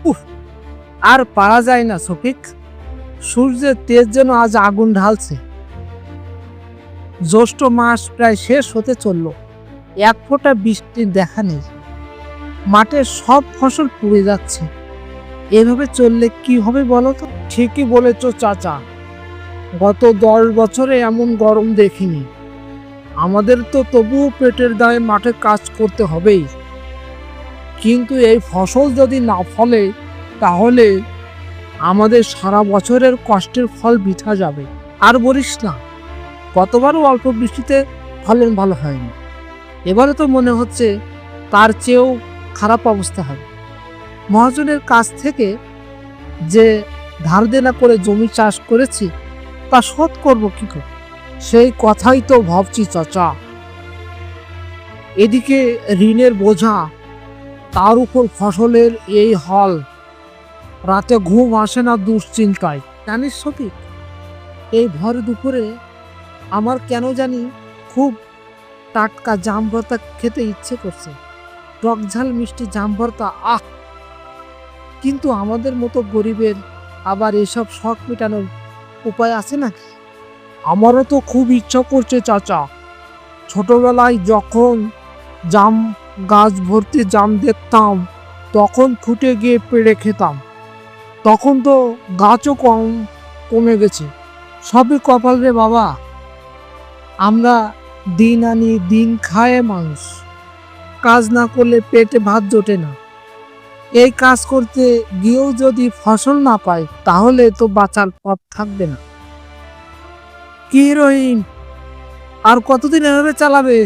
উফ, আর পারা যায় না শফিক। সূর্যের তেজ যেন আজ আগুন ঢালছে। জ্যৈষ্ঠ মাস প্রায় শেষ হতে চলল, এক ফোঁটা বৃষ্টির দেখা নেই। মাঠের সব ফসল পুড়ে যাচ্ছে। এভাবে চললে কি হবে বলো তো? ঠিকই বলেছ চাচা, গত 10 বছরে এমন গরম দেখিনি। আমাদের তো তবুও পেটের দায়ে মাঠে কাজ করতে হবেই, কিন্তু এই ফসল যদি না ফলে তাহলে আমাদের সারা বছরের কষ্টের ফল বৃথা যাবে। আর বলিস না, গতবারও অল্প বৃষ্টিতে ফলন ভালো হয়নি। এবারে তো মনে হচ্ছে তার চেয়েও খারাপ অবস্থা হবে। মহাজনের কাছ থেকে যে ধার দেনা করে জমি চাষ করেছি তা শোধ করবো কি করে? সেই কথাই তো ভাবছি চাচা। এদিকে ঋণের বোঝা, তার উপর ফসলের এই হাল, রাতে ঘুম আসে না দুশ্চিন্তায়। জানিস সত্যি, এই ভর দুপুরে আমার কেন জানি খুব টাটকা জাম ভর্তা খেতে ইচ্ছে করছে। টক ঝাল মিষ্টি জাম ভর্তা, আহ! কিন্তু আমাদের মতো গরিবের আবার এসব শখ মেটানোর উপায় আছে নাকি? আমারও তো খুব ইচ্ছা করছে চাচা। ছোটবেলায় যখন জাম গাছ ভর্তি জাম দেখতাম, তখন ছুটে গিয়ে পেড়ে খেতাম। তখন তো গাছও কমে গেছে। সবই কপাল রে বাবা। আমরা দিন আনি দিন খায় মানুষ, কাজ না করলে পেটে ভাত জোটে না। এই কাজ করতে গিয়েও যদি ফসল না পাই তাহলে তো বাঁচার পথ থাকবে না। কি রহিম, আর কতদিন এভাবে চালাবে?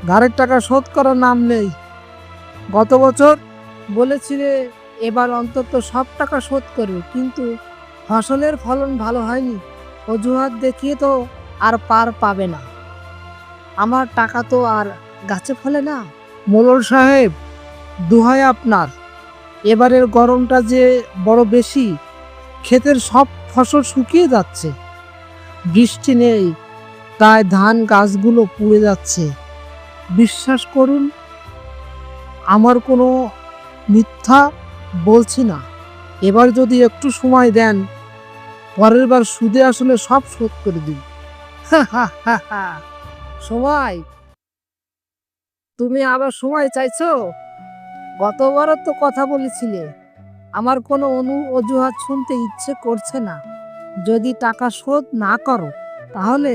ধারের টাকা শোধ করার নাম নেই। গত বছর বলেছিলে এবার অন্তত সব টাকা শোধ করবে, কিন্তু ফসলের ফলন ভালো হয়নি। অজুহাত দেখিয়ে তো আর পার পাবে না। আমার টাকা তো আর গাছে ফলে না। মোড়ল সাহেব, দোহাই আপনার, এবারের গরমটা যে বড় বেশি। ক্ষেতের সব ফসল শুকিয়ে যাচ্ছে, বৃষ্টি নেই, তাই ধান গাছগুলো পুড়ে যাচ্ছে। বিশ্বাস করুন, আমার কোনো মিথ্যা বলছি না। এবার যদি একটু সময় দেন, পরের বার সুদে আসলে সব শোধ করে দিন। সময়? তুমি আবার সময় চাইছো? গতবারও তো কথা বলেছিলে। আমার কোনো অজুহাত শুনতে ইচ্ছে করছে না। যদি টাকা শোধ না করো তাহলে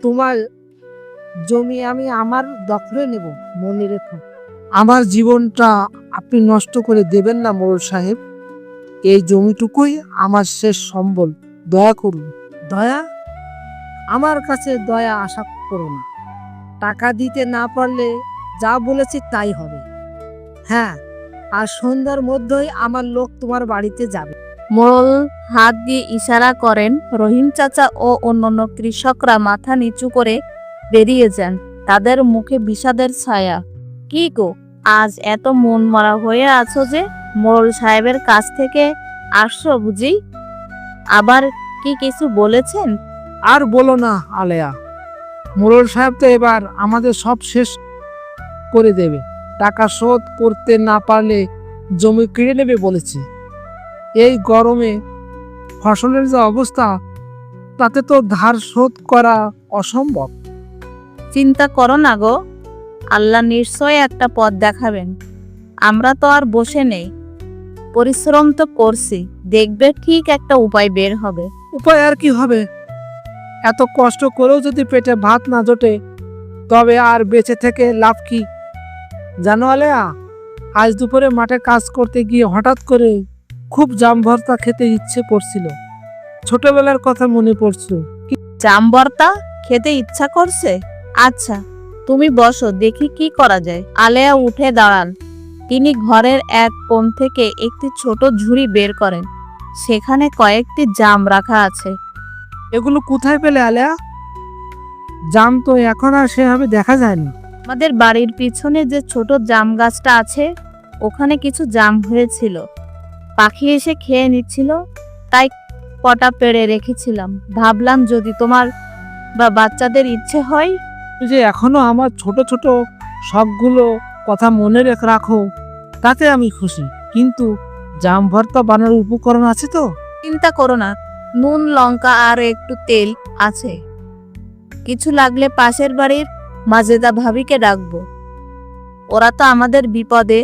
তোমার জমি আমি আমার দখলে নেব, মনে রেখো। আমার জীবনটা আপনি নষ্ট করে দেবেন না মোড়ল সাহেব। এই জমিটুকুই আমার শেষ সম্বল। দয়া করুন। দয়া? আমার কাছে দয়া আশা করো না। টাকা দিতে না পারলে যা বলেছি তাই হবে। হ্যাঁ, আর সন্ধ্যার মধ্যেই আমার লোক তোমার বাড়িতে যাবে। মোড়ল হাত দিয়ে ইশারা করেন। রহিম চাচা ও অন্যান্য কৃষকরা মাথা নিচু করে বেরিয়ে যান, তাদের মুখে বিষাদের ছায়া। কি গো, আজ এত মন মরা হয়ে আছো যে? মোড়ল সাহেবের কাছ থেকে আসছো বুঝি? আবার কি কিছু বলেছেন? আর বলো না আলেয়া, মোড়ল সাহেব তো এবার আমাদের সব শেষ করে দেবে। টাকা শোধ করতে না পারলে জমি কিনে নেবে বলেছে। এই গরমে ফসলের যে অবস্থা, তাতে তো ধার শোধ করা অসম্ভব। চিন্তা করো না গো, আল্লাহ নিশ্চয় একটা পথ দেখাবেন। আমরা তো আর বসে নেই, পরিশ্রম তো করছি, দেখবে ঠিক একটা উপায় বের হবে। উপায় আর কি হবে? এত কষ্ট করেও যদি পেটে ভাত না জোটে, তবে আর বেঁচে থেকে লাভ কি? জানো আলেয়া, আজ দুপুরে মাঠে কাজ করতে গিয়ে হঠাৎ করে খুব জাম ভর্তা খেতে ইচ্ছে করছিল। ছোটবেলার কথা মনে পড়ছে। জাম ভর্তা খেতে ইচ্ছা করছে? আচ্ছা, তুমি বসো, দেখি কি করা যায়। আলেয়া উঠে দাঁড়ান। তিনি ঘরের এক কোণ থেকে একটি ছোট ঝুড়ি বের করেন। সেখানে কয়েকটি জাম রাখা আছে। এগুলো কোথায় পেলে আলেয়া? জাম তো এখন আর সেভাবে দেখা যায়নি। আমাদের বাড়ির পিছনে যে ছোট জাম গাছটা আছে, ওখানে কিছু জাম হয়েছিল। পাখি এসে খেয়ে নিচ্ছিল, তাই কটা পেড়ে রেখেছিলাম। ভাবলাম যদি তোমার বা বাচ্চাদের ইচ্ছে হয়। তুই যে এখনো আমার ছোট ছোট সবগুলো কথা মনে রাখো, তাতে আমি খুশি। কিন্তু জাম ভর্তা বানানোর উপকরণ আছে তো? চিন্তা করো না, নুন, লঙ্কা আর একটু তেল আছে। কিছু লাগলে পাশের বাড়ির মাজেদা ভাবিকে ডাকবো, ওরা তো আমাদের বিপদে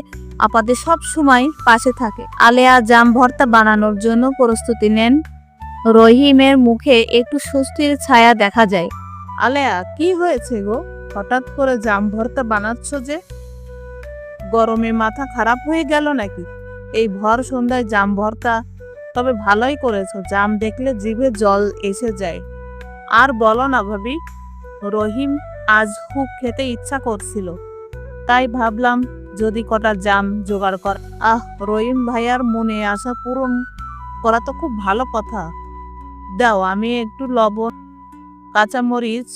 আপদে সব সময় পাশে থাকে। আলেয়া জাম ভর্তা বানানোর জন্য প্রস্তুতি নেন। রহিমের মুখে একটু স্বস্তির ছায়া দেখা যায়। আলেয়া, কি হয়েছে গো? হঠাৎ করে জাম ভর্তা বানাচ্ছ যে? গরমে মাথা খারাপ হয়ে গেল নাকি? এই ভর সন্ধ্যায় জাম ভর্তা? তবে ভালোই করেছো, জাম দেখলে জিভে জল এসে যায়। আর বলো না ভাবি, রহিম আজ খুব খেতে ইচ্ছা করছিল, তাই ভাবলাম যদি কটা জাম জোগাড় কর। রহিম ভাইয়ার মনে আশা পূরণ করা তো খুব ভালো কথা। দাও, আমি একটু লবণ, কাঁচামরিচ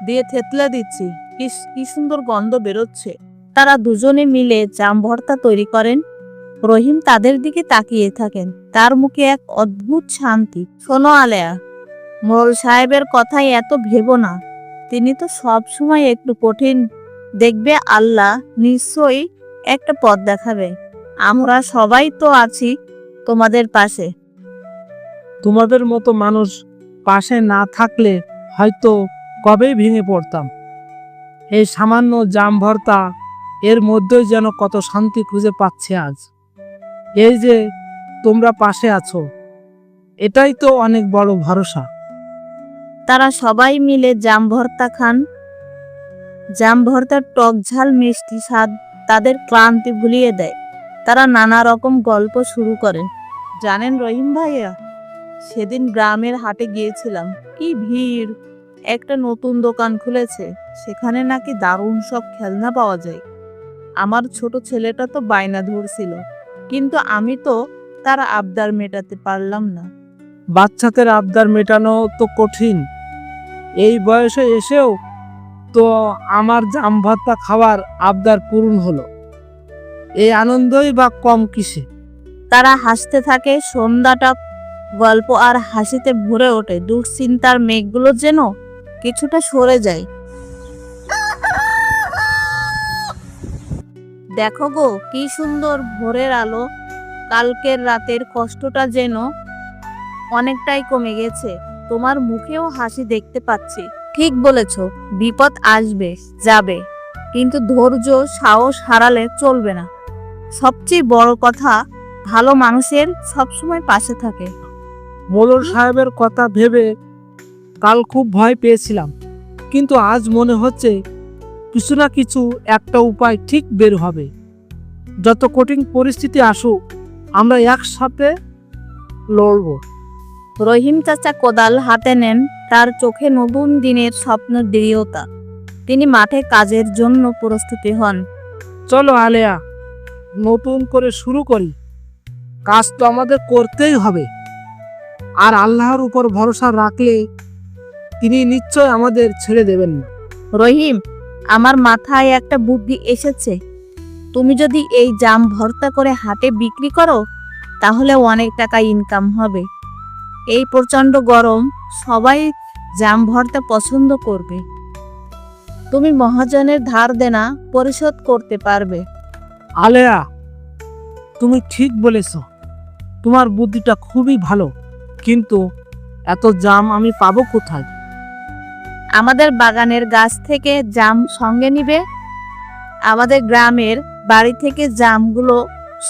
দিয়ে থেতলে দিচ্ছি। কি সুন্দর গন্ধ বেরোচ্ছে। তারা দুজনে মিলে জাম ভর্তা তৈরি করেন। রহিম তাদের দিকে তাকিয়ে থাকেন, তার মুখে এক অদ্ভুত শান্তি। শোনো আলেয়া, মোড়ল সাহেবের কথাই এত ভেবো না, তিনি তো সব সময় একটু কঠিন। দেখবে আল্লাহ নিশ্চয়ই একটা পথ দেখাবে। আমরা সবাই তো আছি তোমাদের পাশে। তোমাদের মতো মানুষ পাশে না থাকলে হয়তো কবেই ভেঙে পড়তাম। এই সামান্য জাম ভর্তা, এর মধ্যেই যেন কত শান্তি খুঁজে পাচ্ছে আজ। এই যে তোমরা পাশে আছো, এটাই তো অনেক বড় ভরসা। তারা সবাই মিলে জাম ভর্তা খান। জাম ভর্তার টক ঝাল মিষ্টি স্বাদ তাদের ক্লান্তি ভুলিয়ে দেয়। তারা নানা রকম গল্প শুরু করেন। জানেন রহিম ভাইয়া, সেদিন গ্রামের হাটে গিয়েছিলাম, কি ভিড়! একটা নতুন দোকান খুলেছে, সেখানে নাকি দারুণ সব খেলনা পাওয়া যায়। আমার ছোট ছেলেটা তো বায়না ধরছিল, কিন্তু আমি তো তার আবদার মেটাতে পারলাম না। বাচ্চাদের আবদার মেটানো তো কঠিন। এই বয়সে এসেও তো আমার জাম ভর্তা খাওয়ার আবদার পূরণ হলো, এই আনন্দই বা কম কিসে। তারা হাসতে থাকে। সন্ধ্যাটা গল্প আর হাসিতে ভরে ওঠে। দুশ্চিন্তার মেঘগুলো যেন কিছুটা সরে যায়। দেখো গো, কি সুন্দর ভোরের আলো! কালকের রাতের কষ্টটা যেন অনেকটাই কমে গেছে। তোমার মুখেও হাসি দেখতে পাচ্ছি। ঠিক বলেছ, বিপদ আসবে যাবে, কিন্তু ধৈর্য সাহস হারালে চলবে না। সবচেয়ে বড় কথা, ভালো মানুষের সবসময় পাশে থাকে। মোড়ল সাহেবের কথা ভেবে কাল খুব ভয় পেয়েছিলাম, কিন্তু আজ মনে হচ্ছে কিছু না কিছু একটা উপায় ঠিক বের হবে। যত কঠিন পরিস্থিতি আসুক, আমরা একসাথে লড়ব। রহিম চাচা কোদাল হাতে নেন, তার চোখে নতুন দিনের স্বপ্নের দৃঢ়তা। তিনি মাঠে কাজের জন্য প্রস্তুতি হন। চলো আলেয়া, নতুন করে শুরু করি। কাজ তো আমাদের করতেই হবে, আর আল্লাহর উপর ভরসা রাখলে তিনি নিশ্চয় আমাদের ছেড়ে দেবেন না। রহিম, আমার মাথায় একটা বুদ্ধি এসেছে। তুমি যদি এই জাম ভর্তা করে হাটে বিক্রি করো, তাহলে অনেক টাকা ইনকাম হবে। এই প্রচন্ড গরম, সবাই জাম ভর্তা পছন্দ করবে। তুমি মহাজনের ধার দেনা পরিশোধ করতে পারবে। আলেয়া, তুমি ঠিক বলেছ, তোমার বুদ্ধিটা খুবই ভালো, কিন্তু এত জাম আমি পাবো কোথায়? আমাদের বাগানের গাছ থেকে জাম সঙ্গে নিবে, আমাদের গ্রামের বাড়ি থেকে জামগুলো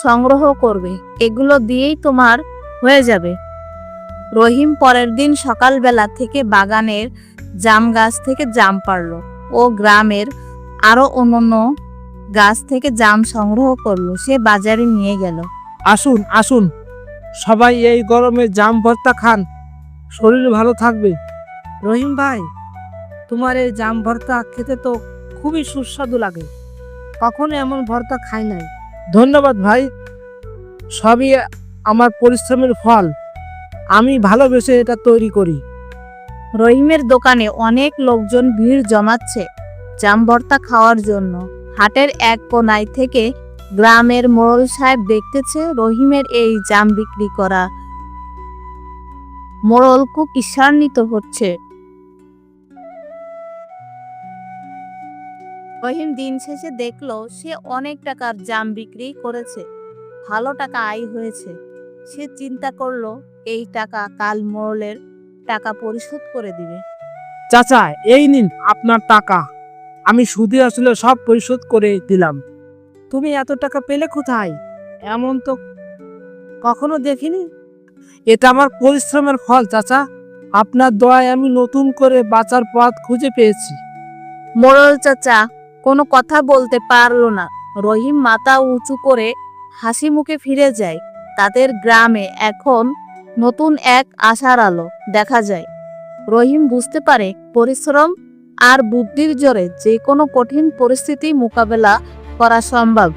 সংগ্রহ করবে। এগুলো দিয়েই তোমার হয়ে যাবে। রহিম পরের দিন সকালবেলা থেকে বাগানের জাম গাছ থেকে জাম পারলো ও গ্রামের আরো অন্যান্য গাছ থেকে জাম সংগ্রহ করলো। সে বাজারে নিয়ে গেল। আসুন আসুন, সবাই এই গরমে জাম ভর্তা খান, শরীর ভালো থাকবে। রহিম ভাই, তোমার এই জাম ভর্তা খেতে তো খুবই সুস্বাদু লাগে, কখনো এমন ভর্তা খাই নাই। ধন্যবাদ ভাই, সবই আমার পরিশ্রমের ফল। আমি ভালোবেসে এটা তৈরি করি। রহিমের দোকানে অনেক লোকজন ভিড় জমাচ্ছে জাম ভর্তা খাওয়ার জন্য। হাটের এক কোনায় থেকে গ্রামের মোড়ল সাহেব দেখতেছে রহিমের এই জাম বিক্রি করা। মোড়ল খুব ঈর্ষান্বিত হচ্ছে। রহিম দিন শেষে দেখলো সে অনেক টাকার জাম বিক্রি করেছে। ভালো টাকা আয় হয়েছে। সে চিন্তা করলো এই টাকা কাল মোড়লের টাকা পরিশোধ করে দিবে। চাচা, এই নিন আপনার টাকা, আমি সুদে আসলে সব পরিশোধ করে দিলাম। তুমি এত টাকা পেলে কোথায়? এমন তো কখনো দেখিনি। এটা আমার পরিশ্রমের ফল চাচা, আপনার দয়ায় আমি নতুন করে বাঁচার পথ খুঁজে পেয়েছি। মোড়ল চাচা কোনো কথা বলতে পারল না। রহিম মাথা উঁচু করে হাসি মুখে ফিরে যায়। তাদের গ্রামে এখন নতুন এক আশার আলো দেখা যায়। রহিম বুঝতে পারে পরিশ্রম আর বুদ্ধির জোরে যে কোনো কঠিন পরিস্থিতি মোকাবেলা করা সম্ভব।